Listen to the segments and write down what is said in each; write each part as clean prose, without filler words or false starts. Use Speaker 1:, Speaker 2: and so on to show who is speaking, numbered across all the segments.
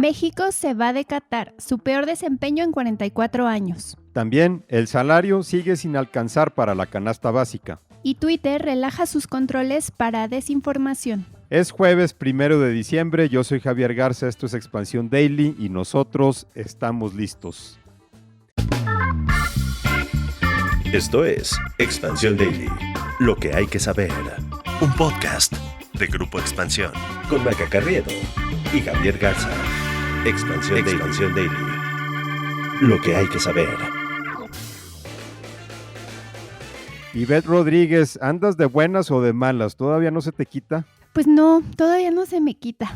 Speaker 1: México se va de Qatar, su peor desempeño en 44 años.
Speaker 2: También el salario sigue sin alcanzar para la canasta básica.
Speaker 1: Y Twitter relaja sus controles para desinformación.
Speaker 2: Es jueves 1 de diciembre, yo soy Javier Garza, esto es Expansión Daily y nosotros estamos listos.
Speaker 3: Esto es Expansión Daily, lo que hay que saber. Un podcast de Grupo Expansión con Maca Carriedo y Javier Garza. Expansión Daily, lo que hay que saber.
Speaker 2: Ivette Rodríguez, ¿andas de buenas o de malas? ¿Todavía no se te quita?
Speaker 1: Pues no, todavía no se me quita.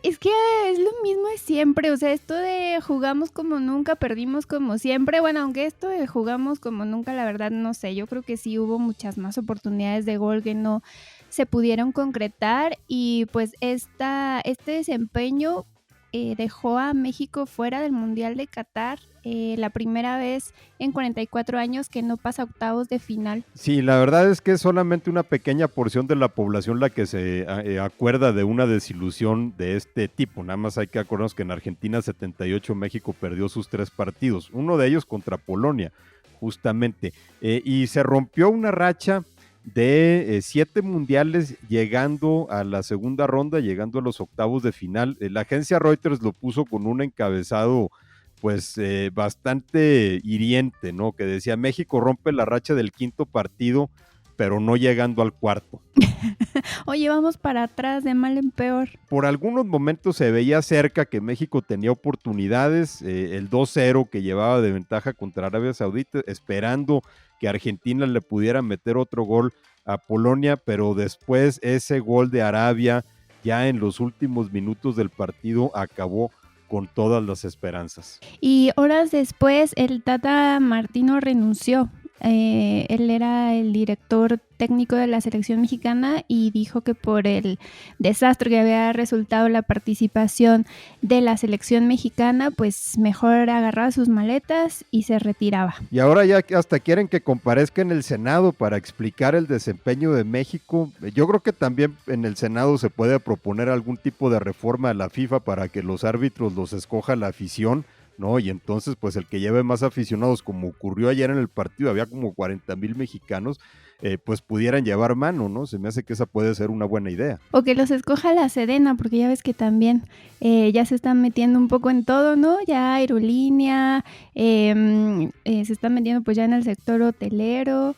Speaker 1: Es que es lo mismo de siempre, o sea, esto de jugamos como nunca, perdimos como siempre, bueno, aunque esto de jugamos como nunca, la verdad no sé, yo creo que sí hubo muchas más oportunidades de gol que no se pudieron concretar y pues este desempeño dejó a México fuera del Mundial de Qatar, la primera vez en 44 años que no pasa octavos de final.
Speaker 2: Sí, la verdad es que es solamente una pequeña porción de la población la que se acuerda de una desilusión de este tipo. Nada más hay que acordarnos que en Argentina 78 México perdió sus 3 partidos, uno de ellos contra Polonia, justamente. Y se rompió una racha de 7 mundiales llegando a la segunda ronda, llegando a los octavos de final. La agencia Reuters lo puso con un encabezado pues bastante hiriente, ¿no? Que decía, México rompe la racha del 5º partido, pero no llegando al 4º.
Speaker 1: Oye, vamos para atrás, de mal en peor.
Speaker 2: Por algunos momentos se veía cerca que México tenía oportunidades, el 2-0 que llevaba de ventaja contra Arabia Saudita, esperando que Argentina le pudiera meter otro gol a Polonia, pero después ese gol de Arabia, ya en los últimos minutos del partido, acabó con todas las esperanzas.
Speaker 1: Y horas después el Tata Martino renunció. Él era el director técnico de la selección mexicana y dijo que por el desastre que había resultado la participación de la selección mexicana, pues mejor agarraba sus maletas y se retiraba.
Speaker 2: Y ahora ya hasta quieren que comparezca en el Senado para explicar el desempeño de México. Yo creo que también en el Senado se puede proponer algún tipo de reforma a la FIFA para que los árbitros los escoja la afición, ¿no? Y entonces pues el que lleve más aficionados, como ocurrió ayer en el partido, había como 40,000 mexicanos, pues pudieran llevar mano, ¿no? Se me hace que esa puede ser una buena idea.
Speaker 1: O que los escoja la Sedena, porque ya ves que también ya se están metiendo un poco en todo, ¿no? Ya aerolínea, se están metiendo pues ya en el sector hotelero,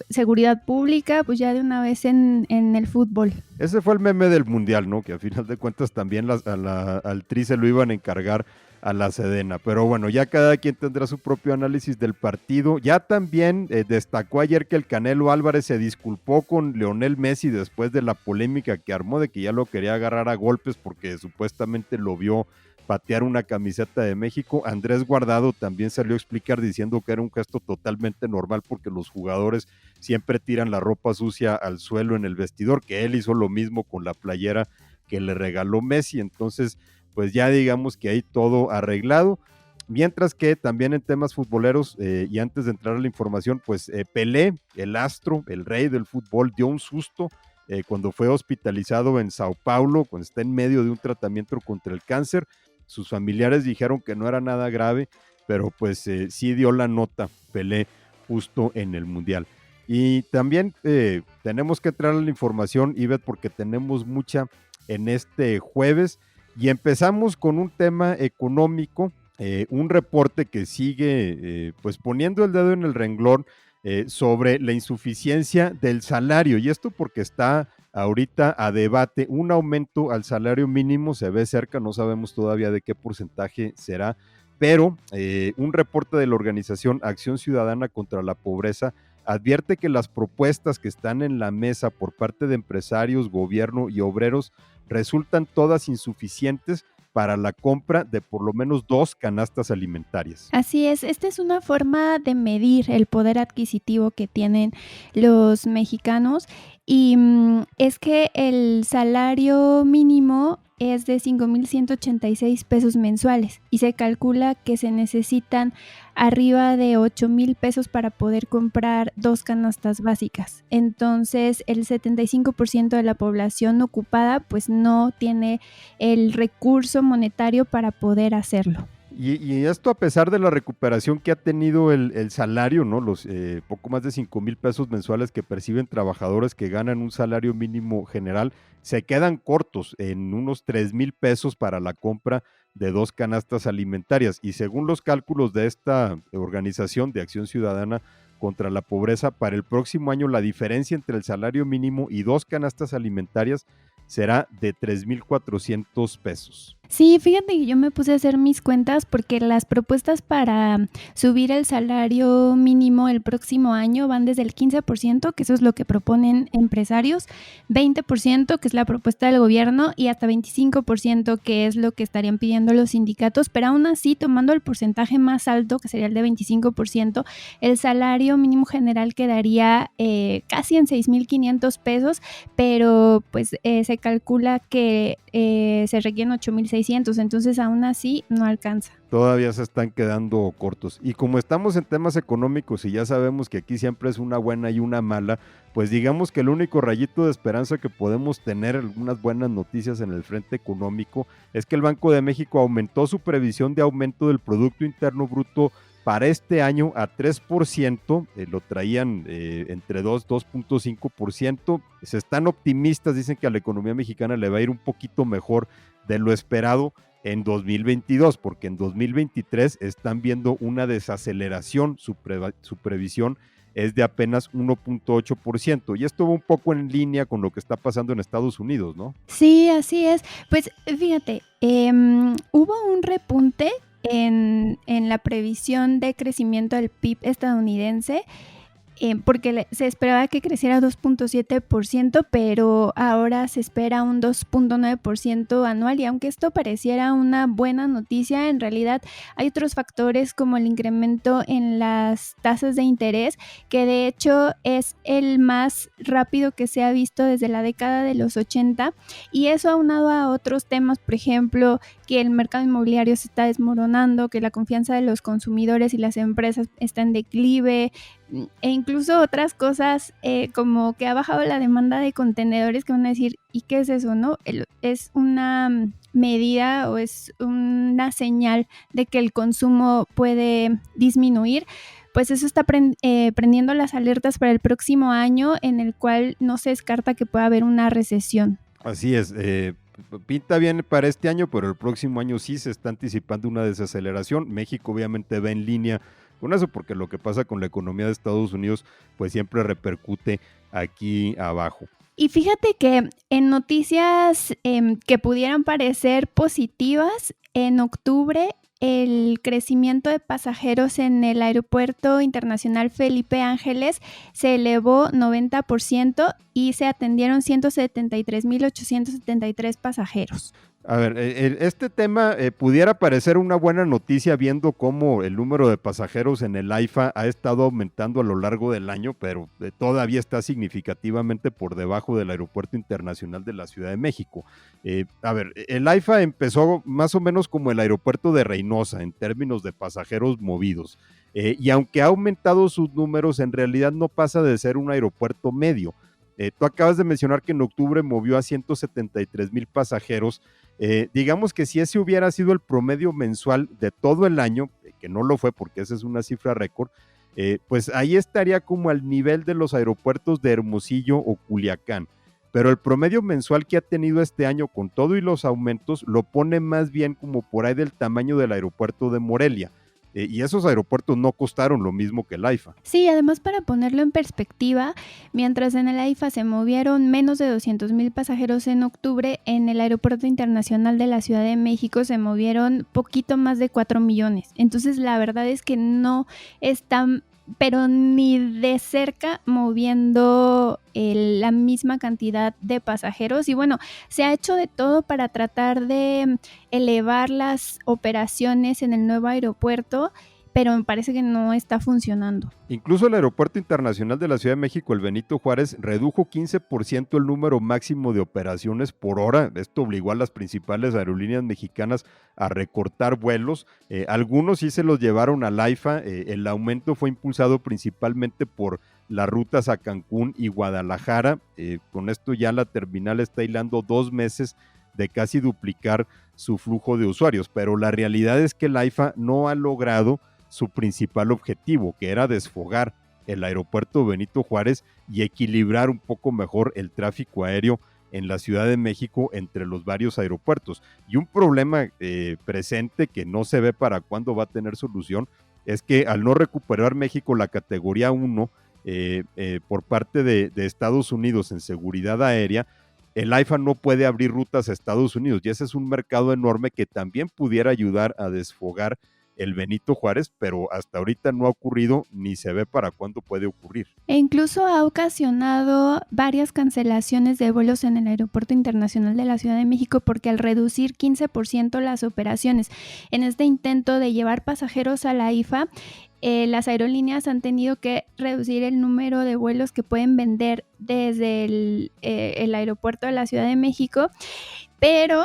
Speaker 1: seguridad pública, pues ya de una vez en el fútbol.
Speaker 2: Ese fue el meme del Mundial, ¿no? Que a final de cuentas también al Tri se lo iban a encargar a la Sedena, pero bueno, ya cada quien tendrá su propio análisis del partido. Ya también destacó ayer que el Canelo Álvarez se disculpó con Lionel Messi después de la polémica que armó de que ya lo quería agarrar a golpes porque supuestamente lo vio patear una camiseta de México. Andrés Guardado también salió a explicar diciendo que era un gesto totalmente normal porque los jugadores siempre tiran la ropa sucia al suelo en el vestidor, que él hizo lo mismo con la playera que le regaló Messi. Entonces pues ya digamos que hay todo arreglado, mientras que también en temas futboleros, y antes de entrar a la información, pues Pelé, el astro, el rey del fútbol, dio un susto cuando fue hospitalizado en Sao Paulo, cuando está en medio de un tratamiento contra el cáncer. Sus familiares dijeron que no era nada grave, pero pues sí dio la nota Pelé justo en el Mundial. Y también tenemos que entrar a la información, Ivette, porque tenemos mucha en este jueves. Y empezamos con un tema económico, un reporte que sigue pues poniendo el dedo en el renglón sobre la insuficiencia del salario, y esto porque está ahorita a debate un aumento al salario mínimo, se ve cerca, no sabemos todavía de qué porcentaje será, pero un reporte de la organización Acción Ciudadana contra la Pobreza advierte que las propuestas que están en la mesa por parte de empresarios, gobierno y obreros resultan todas insuficientes para la compra de por lo menos 2 canastas alimentarias.
Speaker 1: Así es, esta es una forma de medir el poder adquisitivo que tienen los mexicanos y es que el salario mínimo es de 5,186 pesos mensuales y se calcula que se necesitan arriba de 8,000 pesos para poder comprar 2 canastas básicas. Entonces, el 75% de la población ocupada pues no tiene el recurso monetario para poder hacerlo.
Speaker 2: Y esto a pesar de la recuperación que ha tenido el salario, ¿no? Los poco más de 5,000 pesos mensuales que perciben trabajadores que ganan un salario mínimo general, se quedan cortos en unos 3,000 pesos para la compra de 2 canastas alimentarias. Y según los cálculos de esta organización de Acción Ciudadana contra la Pobreza, para el próximo año la diferencia entre el salario mínimo y 2 canastas alimentarias será de 3,400 pesos.
Speaker 1: Sí, fíjate que yo me puse a hacer mis cuentas porque las propuestas para subir el salario mínimo el próximo año van desde el 15%, que eso es lo que proponen empresarios, 20%, que es la propuesta del gobierno, y hasta 25%, que es lo que estarían pidiendo los sindicatos, pero aún así, tomando el porcentaje más alto, que sería el de 25%, el salario mínimo general quedaría casi en 6,500 pesos, pero pues se calcula que se requieren 8,600, entonces aún así no alcanza.
Speaker 2: Todavía se están quedando cortos. Y como estamos en temas económicos y ya sabemos que aquí siempre es una buena y una mala, pues digamos que el único rayito de esperanza que podemos tener, algunas buenas noticias en el frente económico, es que el Banco de México aumentó su previsión de aumento del Producto Interno Bruto para este año a 3%, lo traían entre 2.5%. Se están optimistas, dicen que a la economía mexicana le va a ir un poquito mejor de lo esperado en 2022, porque en 2023 están viendo una desaceleración, su previsión es de apenas 1.8%, y esto va un poco en línea con lo que está pasando en Estados Unidos, ¿no?
Speaker 1: Sí, así es. Pues fíjate, hubo un repunte en la previsión de crecimiento del PIB estadounidense, porque se esperaba que creciera 2.7%, pero ahora se espera un 2.9% anual, y aunque esto pareciera una buena noticia, en realidad hay otros factores como el incremento en las tasas de interés, que de hecho es el más rápido que se ha visto desde la década de los 80, y eso aunado a otros temas, por ejemplo, que el mercado inmobiliario se está desmoronando, que la confianza de los consumidores y las empresas está en declive, e incluso otras cosas como que ha bajado la demanda de contenedores, que van a decir, ¿y qué es eso, no? Es una medida o es una señal de que el consumo puede disminuir. Pues eso está prendiendo las alertas para el próximo año, en el cual no se descarta que pueda haber una recesión.
Speaker 2: Así es, pinta bien para este año, pero el próximo año sí se está anticipando una desaceleración. México obviamente va en línea con eso, porque lo que pasa con la economía de Estados Unidos pues siempre repercute aquí abajo.
Speaker 1: Y fíjate que en noticias que pudieran parecer positivas, en octubre el crecimiento de pasajeros en el Aeropuerto Internacional Felipe Ángeles se elevó 90% y se atendieron 173,873 pasajeros.
Speaker 2: A ver, este tema pudiera parecer una buena noticia viendo cómo el número de pasajeros en el AIFA ha estado aumentando a lo largo del año, pero todavía está significativamente por debajo del Aeropuerto Internacional de la Ciudad de México. A ver, el AIFA empezó más o menos como el aeropuerto de Reynosa en términos de pasajeros movidos, y aunque ha aumentado sus números, en realidad no pasa de ser un aeropuerto medio. Tú acabas de mencionar que en octubre movió a 173,000 pasajeros. Digamos que si ese hubiera sido el promedio mensual de todo el año, que no lo fue porque esa es una cifra récord, pues ahí estaría como al nivel de los aeropuertos de Hermosillo o Culiacán. Pero el promedio mensual que ha tenido este año con todo y los aumentos lo pone más bien como por ahí del tamaño del aeropuerto de Morelia. Y esos aeropuertos no costaron lo mismo que el AIFA.
Speaker 1: Sí, además, para ponerlo en perspectiva, mientras en el AIFA se movieron menos de 200,000 pasajeros en octubre, en el Aeropuerto Internacional de la Ciudad de México se movieron poquito más de 4 millones. Entonces, la verdad es que no están, pero ni de cerca, moviendo la misma cantidad de pasajeros. Y bueno, se ha hecho de todo para tratar de elevar las operaciones en el nuevo aeropuerto, pero me parece que no está funcionando.
Speaker 2: Incluso el Aeropuerto Internacional de la Ciudad de México, el Benito Juárez, redujo 15% el número máximo de operaciones por hora. Esto obligó a las principales aerolíneas mexicanas a recortar vuelos. Algunos sí se los llevaron al AIFA. El aumento fue impulsado principalmente por las rutas a Cancún y Guadalajara. Con esto ya la terminal está hilando 2 meses de casi duplicar su flujo de usuarios, pero la realidad es que el AIFA no ha logrado su principal objetivo, que era desfogar el aeropuerto Benito Juárez y equilibrar un poco mejor el tráfico aéreo en la Ciudad de México entre los varios aeropuertos. Y un problema presente que no se ve para cuándo va a tener solución es que al no recuperar México la categoría 1 por parte de Estados Unidos en seguridad aérea, el AIFA no puede abrir rutas a Estados Unidos y ese es un mercado enorme que también pudiera ayudar a desfogar el Benito Juárez, pero hasta ahorita no ha ocurrido ni se ve para cuándo puede ocurrir.
Speaker 1: E incluso ha ocasionado varias cancelaciones de vuelos en el Aeropuerto Internacional de la Ciudad de México porque al reducir 15% las operaciones en este intento de llevar pasajeros a la AIFA, las aerolíneas han tenido que reducir el número de vuelos que pueden vender desde el aeropuerto de la Ciudad de México, pero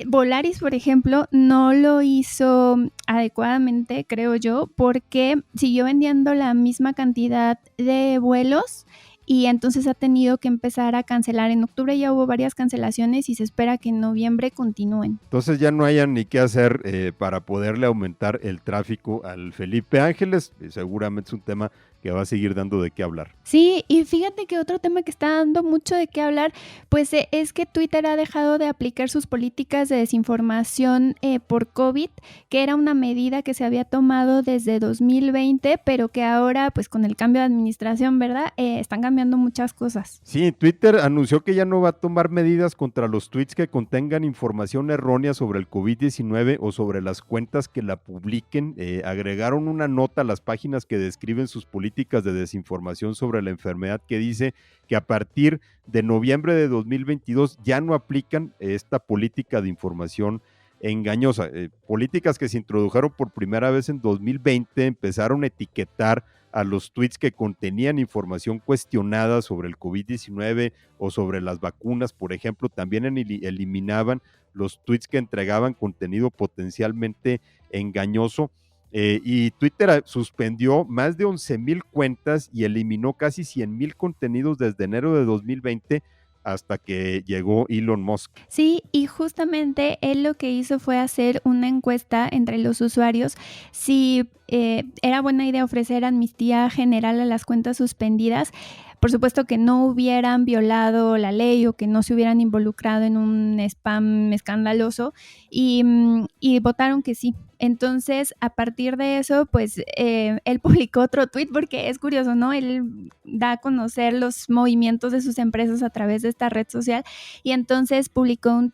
Speaker 1: Volaris, por ejemplo, no lo hizo adecuadamente, creo yo, porque siguió vendiendo la misma cantidad de vuelos y entonces ha tenido que empezar a cancelar. En octubre ya hubo varias cancelaciones y se espera que en noviembre continúen.
Speaker 2: Entonces ya no hayan ni qué hacer para poderle aumentar el tráfico al Felipe Ángeles. Seguramente es un tema que va a seguir dando de qué hablar.
Speaker 1: Sí, y fíjate que otro tema que está dando mucho de qué hablar, pues es que Twitter ha dejado de aplicar sus políticas de desinformación por COVID, que era una medida que se había tomado desde 2020, pero que ahora, pues con el cambio de administración, ¿verdad? Están cambiando muchas cosas.
Speaker 2: Sí, Twitter anunció que ya no va a tomar medidas contra los tweets que contengan información errónea sobre el COVID-19 o sobre las cuentas que la publiquen. Agregaron una nota a las páginas que describen sus políticas de desinformación sobre la enfermedad que dice que a partir de noviembre de 2022 ya no aplican esta política de información engañosa. Políticas que se introdujeron por primera vez en 2020 empezaron a etiquetar a los tweets que contenían información cuestionada sobre el COVID-19 o sobre las vacunas, por ejemplo. También eliminaban los tweets que entregaban contenido potencialmente engañoso. Y Twitter suspendió más de 11,000 cuentas y eliminó casi 100,000 contenidos desde enero de 2020 hasta que llegó Elon Musk.
Speaker 1: Sí, y justamente él lo que hizo fue hacer una encuesta entre los usuarios si era buena idea ofrecer amnistía general a las cuentas suspendidas. Por supuesto que no hubieran violado la ley o que no se hubieran involucrado en un spam escandaloso y votaron que sí. Entonces, a partir de eso, pues él publicó otro tweet porque es curioso, ¿no? Él da a conocer los movimientos de sus empresas a través de esta red social y entonces publicó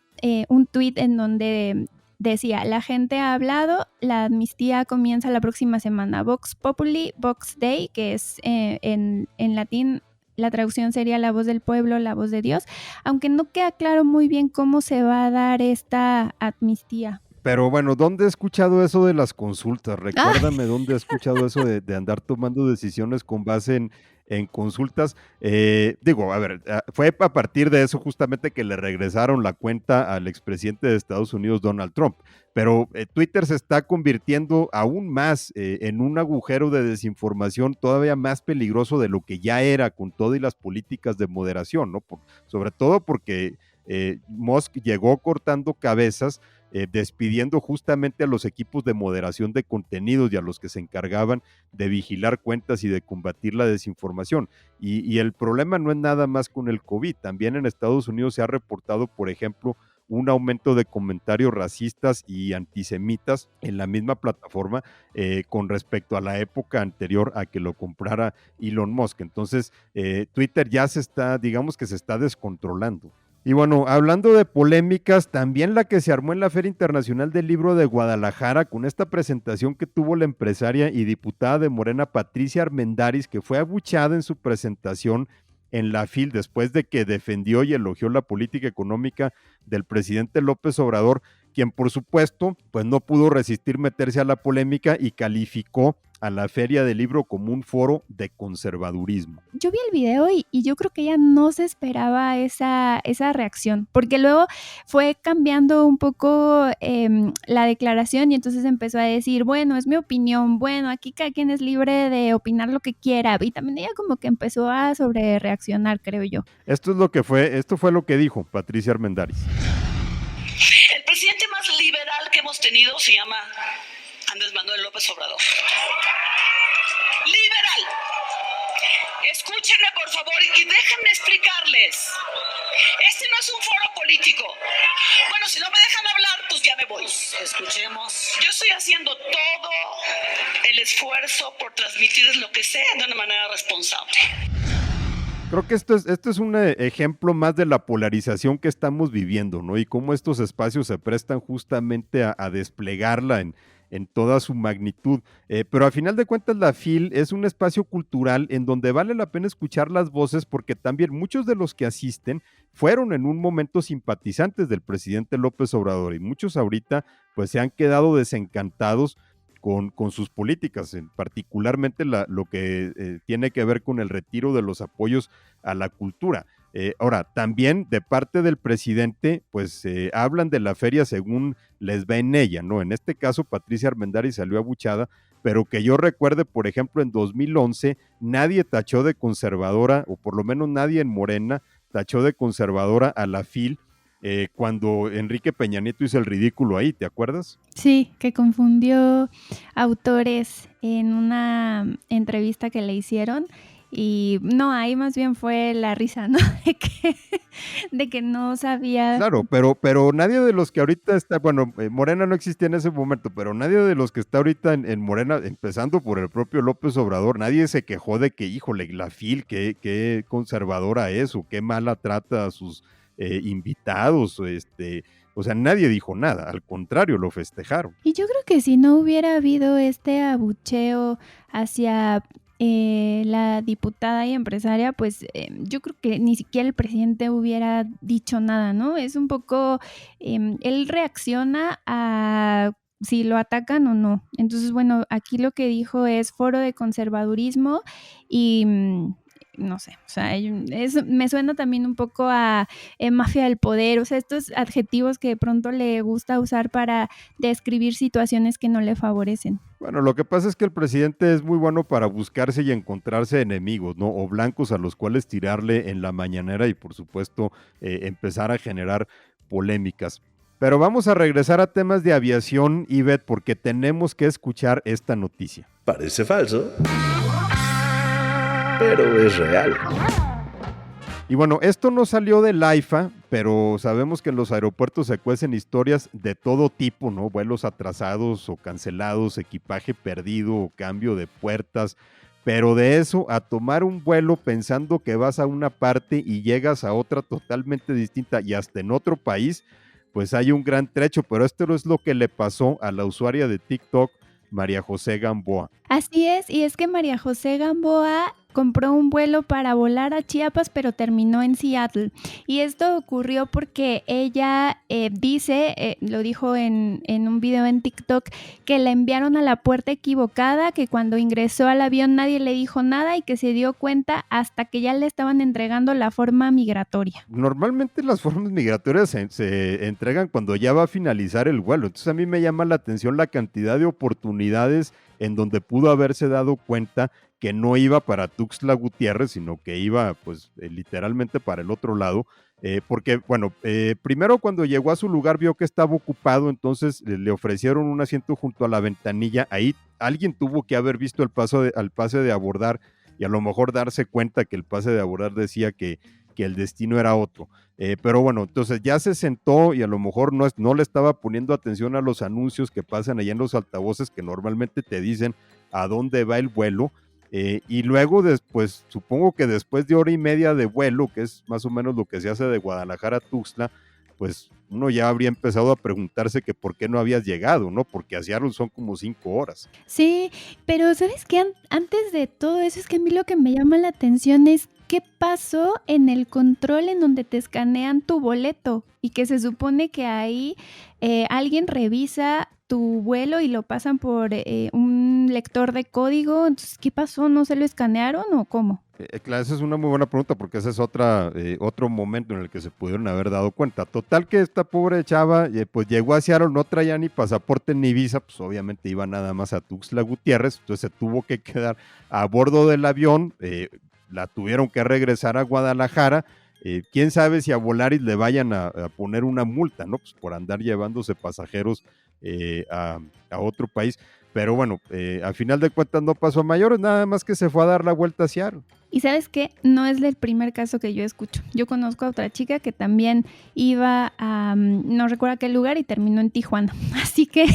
Speaker 1: un tweet en donde decía: la gente ha hablado, la amnistía comienza la próxima semana. Vox Populi, Vox Dei, que es en latín. La traducción sería la voz del pueblo, la voz de Dios, aunque no queda claro muy bien cómo se va a dar esta amnistía.
Speaker 2: Pero bueno, ¿dónde he escuchado eso de las consultas? Recuérdame dónde he escuchado eso de andar tomando decisiones con base en consultas. A ver, fue a partir de eso justamente que le regresaron la cuenta al expresidente de Estados Unidos, Donald Trump. Pero Twitter se está convirtiendo aún más en un agujero de desinformación todavía más peligroso de lo que ya era con todo y las políticas de moderación, ¿no? Sobre todo porque Musk llegó cortando cabezas, despidiendo justamente a los equipos de moderación de contenidos y a los que se encargaban de vigilar cuentas y de combatir la desinformación. Y el problema no es nada más con el COVID. También en Estados Unidos se ha reportado, por ejemplo, un aumento de comentarios racistas y antisemitas en la misma plataforma con respecto a la época anterior a que lo comprara Elon Musk. Entonces, Twitter ya se está descontrolando. Y bueno, hablando de polémicas, también la que se armó en la Feria Internacional del Libro de Guadalajara con esta presentación que tuvo la empresaria y diputada de Morena Patricia Armendáriz, que fue abucheada en su presentación en la FIL después de que defendió y elogió la política económica del presidente López Obrador, quien por supuesto pues no pudo resistir meterse a la polémica y calificó a la Feria del Libro como un foro de conservadurismo.
Speaker 1: Yo vi el video y yo creo que ella no se esperaba esa reacción, porque luego fue cambiando un poco la declaración y entonces empezó a decir, bueno, es mi opinión, bueno, aquí cada quien es libre de opinar lo que quiera, y también ella como que empezó a sobre reaccionar, creo yo.
Speaker 2: Esto fue lo que dijo Patricia Armendáriz.
Speaker 4: El presidente más liberal que hemos tenido se llama Andrés Manuel López Obrador. ¡Liberal! Escúchenme, por favor, y déjenme explicarles. Este no es un foro político. Bueno, si no me dejan hablar, pues ya me voy. Escuchemos. Yo estoy haciendo todo el esfuerzo por transmitirles lo que sé de una manera responsable.
Speaker 2: Creo que esto es un ejemplo más de la polarización que estamos viviendo, ¿no? Y cómo estos espacios se prestan justamente a desplegarla en toda su magnitud. Pero a final de cuentas la FIL es un espacio cultural en donde vale la pena escuchar las voces, porque también muchos de los que asisten fueron en un momento simpatizantes del presidente López Obrador, y muchos ahorita pues se han quedado desencantados con sus políticas, particularmente lo que tiene que ver con el retiro de los apoyos a la cultura. Ahora, también de parte del presidente, pues hablan de la feria según les va en ella, ¿no? En este caso, Patricia Armendáriz salió abuchada, pero que yo recuerde, por ejemplo, en 2011, nadie tachó de conservadora, o por lo menos nadie en Morena tachó de conservadora a la FIL, cuando Enrique Peña Nieto hizo el ridículo ahí, ¿te acuerdas?
Speaker 1: Sí, que confundió autores en una entrevista que le hicieron. Y no, ahí más bien fue la risa, ¿no? De que no sabía.
Speaker 2: Claro, pero nadie de los que ahorita está, bueno, Morena no existía en ese momento, pero nadie de los que está ahorita en Morena, empezando por el propio López Obrador, nadie se quejó de que, híjole, la FIL, qué conservadora es, o qué mala trata a sus invitados, o sea, nadie dijo nada, al contrario, lo festejaron.
Speaker 1: Y yo creo que si no hubiera habido este abucheo hacia la diputada y empresaria, pues yo creo que ni siquiera el presidente hubiera dicho nada, ¿no? Es un poco, él reacciona a si lo atacan o no. Entonces, bueno, aquí lo que dijo es foro de conservadurismo y no sé, o sea, me suena también un poco a mafia del poder, o sea, estos adjetivos que de pronto le gusta usar para describir situaciones que no le favorecen.
Speaker 2: Bueno, lo que pasa es que el presidente es muy bueno para buscarse y encontrarse enemigos, ¿no? O blancos a los cuales tirarle en la mañanera y, por supuesto, empezar a generar polémicas. Pero vamos a regresar a temas de aviación, Ivette, porque tenemos que escuchar esta noticia.
Speaker 3: Parece falso, pero es real.
Speaker 2: Y bueno, esto no salió del AIFA, pero sabemos que en los aeropuertos se cuecen historias de todo tipo, ¿no? Vuelos atrasados o cancelados, equipaje perdido o cambio de puertas. Pero de eso a tomar un vuelo pensando que vas a una parte y llegas a otra totalmente distinta y hasta en otro país, pues hay un gran trecho. Pero esto no es lo que le pasó a la usuaria de TikTok, María José Gamboa.
Speaker 1: Así es, y es que María José Gamboa compró un vuelo para volar a Chiapas, pero terminó en Seattle. Y esto ocurrió porque ella lo dijo en un video en TikTok, que la enviaron a la puerta equivocada, que cuando ingresó al avión nadie le dijo nada y que se dio cuenta hasta que ya le estaban entregando la forma migratoria.
Speaker 2: Normalmente las formas migratorias se entregan cuando ya va a finalizar el vuelo. Entonces a mí me llama la atención la cantidad de oportunidades en donde pudo haberse dado cuenta que no iba para Tuxtla Gutiérrez, sino que iba pues literalmente para el otro lado, porque bueno, primero cuando llegó a su lugar vio que estaba ocupado, entonces le ofrecieron un asiento junto a la ventanilla. Ahí alguien tuvo que haber visto al pase de abordar y a lo mejor darse cuenta que el pase de abordar decía que el destino era otro. Pero bueno, entonces ya se sentó y a lo mejor no le estaba poniendo atención a los anuncios que pasan allá en los altavoces que normalmente te dicen a dónde va el vuelo. Y luego después, supongo que después de hora y media de vuelo, que es más o menos lo que se hace de Guadalajara a Tuxtla, pues uno ya habría empezado a preguntarse que por qué no habías llegado, ¿no? Porque a Seattle son como 5 horas.
Speaker 1: Sí, pero ¿sabes qué? Antes de todo eso, es que a mí lo que me llama la atención es ¿qué pasó en el control en donde te escanean tu boleto? Y que se supone que ahí alguien revisa tu vuelo y lo pasan por un lector de código. Entonces, ¿qué pasó? ¿No se lo escanearon o cómo?
Speaker 2: Claro, esa es una muy buena pregunta porque ese es otro momento en el que se pudieron haber dado cuenta. Total que esta pobre chava pues llegó a Seattle, no traía ni pasaporte ni visa, pues obviamente iba nada más a Tuxtla Gutiérrez, entonces se tuvo que quedar a bordo del avión, la tuvieron que regresar a Guadalajara. Quién sabe si a Volaris le vayan a poner una multa, ¿no? Pues por andar llevándose pasajeros a otro país. Pero bueno, al final de cuentas no pasó a mayores, nada más que se fue a dar la vuelta a Seattle.
Speaker 1: Y ¿sabes qué? No es el primer caso que yo escucho. Yo conozco a otra chica que también iba a, no recuerdo a qué lugar, y terminó en Tijuana. Así que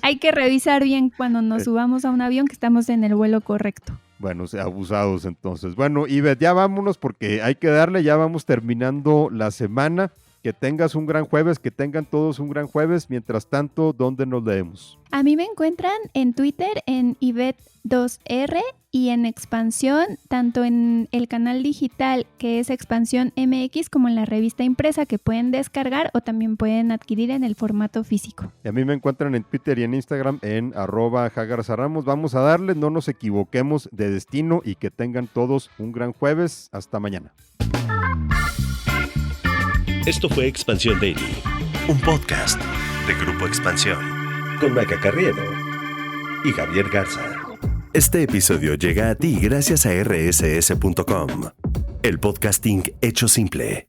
Speaker 1: hay que revisar bien cuando nos subamos a un avión que estamos en el vuelo correcto.
Speaker 2: Bueno, abusados entonces. Bueno, Ivette, ya vámonos porque hay que darle, ya vamos terminando la semana. Que tengas un gran jueves, que tengan todos un gran jueves. Mientras tanto, ¿dónde nos leemos?
Speaker 1: A mí me encuentran en Twitter en Ivette2R y en Expansión, tanto en el canal digital que es Expansión MX como en la revista impresa que pueden descargar o también pueden adquirir en el formato físico.
Speaker 2: Y a mí me encuentran en Twitter y en Instagram en @JagarzaRamos. Vamos a darle, no nos equivoquemos de destino y que tengan todos un gran jueves. Hasta mañana.
Speaker 3: Esto fue Expansión Daily, un podcast de Grupo Expansión, con Maca Carriedo y Javier Garza. Este episodio llega a ti gracias a rss.com, el podcasting hecho simple.